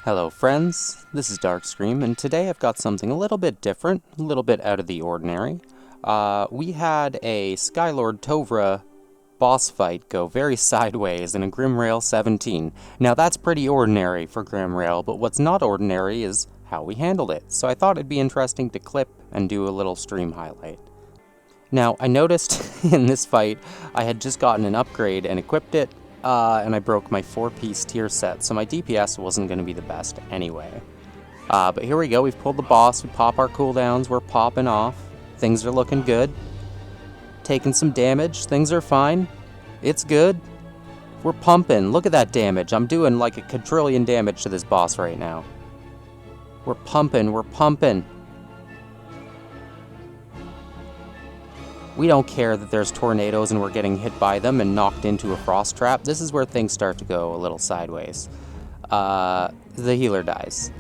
Hello friends, this is Darkscream, and today I've got something a little bit different, a little bit out of the ordinary. We had a Skylord Tovra boss fight go very sideways in a Grimrail 17. Now that's pretty ordinary for Grimrail, but what's not ordinary is how we handled it, so I thought it'd be interesting to clip and do a little stream highlight. Now, I noticed in this fight I had just gotten an upgrade and equipped it, and I broke my 4-piece tier set, so my DPS wasn't going to be the best anyway. But here we go, we've pulled the boss, we pop our cooldowns, we're popping off, things are looking good. Taking some damage, things are fine, it's good. We're pumping, look at that damage, I'm doing like a quadrillion damage to this boss right now. We're pumping, we're pumping. We don't care that there's tornadoes and we're getting hit by them and knocked into a frost trap. This is where things start to go a little sideways. The healer dies.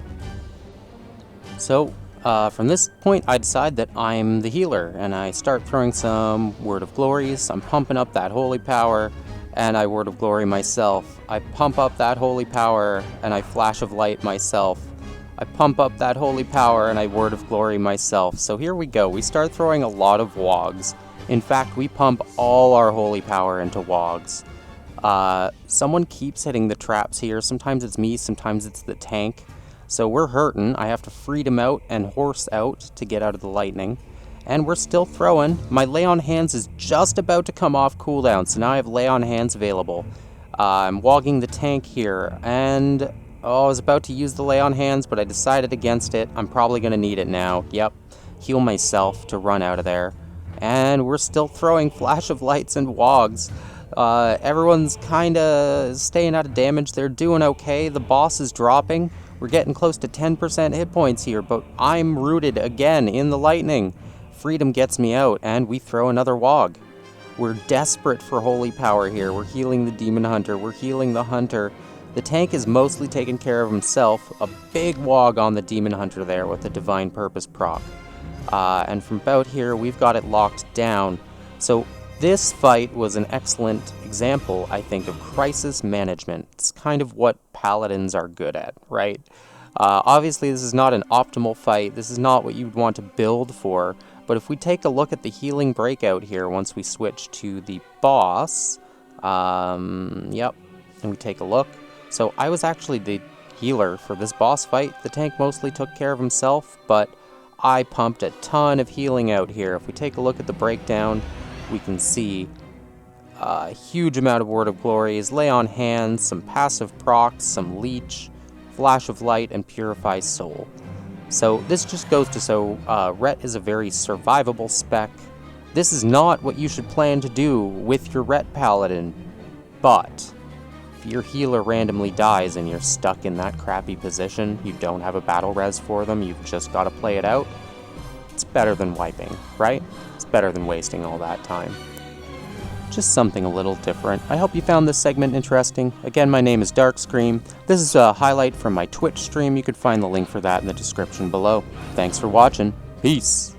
So, from this point, I decide that I'm the healer, and I start throwing some Word of Glories. I'm pumping up that holy power, and I Word of Glory myself. I pump up that holy power, and I Flash of Light myself. I pump up that holy power, and I Word of Glory myself. So here we go. We start throwing a lot of wogs. In fact, we pump all our holy power into wogs. Someone keeps hitting the traps here. Sometimes it's me, sometimes it's the tank. So we're hurting. I have to freedom out and horse out to get out of the lightning. And we're still throwing. My Lay on Hands is just about to come off cooldown, so now I have Lay on Hands available. I'm wogging the tank here, and I was about to use the Lay on Hands, but I decided against it. I'm probably going to need it now. Yep. Heal myself to run out of there. And we're still throwing Flash of Lights and wogs. Everyone's kinda staying out of damage. They're doing okay. The boss is dropping. We're getting close to 10% hit points here, but I'm rooted again in the lightning. Freedom gets me out, and we throw another wog. We're desperate for holy power here. We're healing the demon hunter. We're healing the hunter. The tank is mostly taking care of himself. A big wog on the demon hunter there with the divine purpose proc. And from about here, we've got it locked down. So this fight was an excellent example, I think, of crisis management. It's kind of what paladins are good at, right? Obviously, this is not an optimal fight. This is not what you'd want to build for. But if we take a look at the healing breakout here, once we switch to the boss, yep, and we take a look. So I was actually the healer for this boss fight. The tank mostly took care of himself, but I pumped a ton of healing out here. If we take a look at the breakdown, we can see a huge amount of Word of Glories, Lay on Hands, some passive procs, some Leech, Flash of Light, and Purify Soul. So this just goes to show Ret is a very survivable spec. This is not what you should plan to do with your Ret Paladin, but if your healer randomly dies and you're stuck in that crappy position, you don't have a battle res for them, you've just got to play it out, it's better than wiping, right? It's better than wasting all that time. Just something a little different. I hope you found this segment interesting. Again, my name is Darkscream. This is a highlight from my Twitch stream. You could find the link for that in the description below. Thanks for watching. Peace!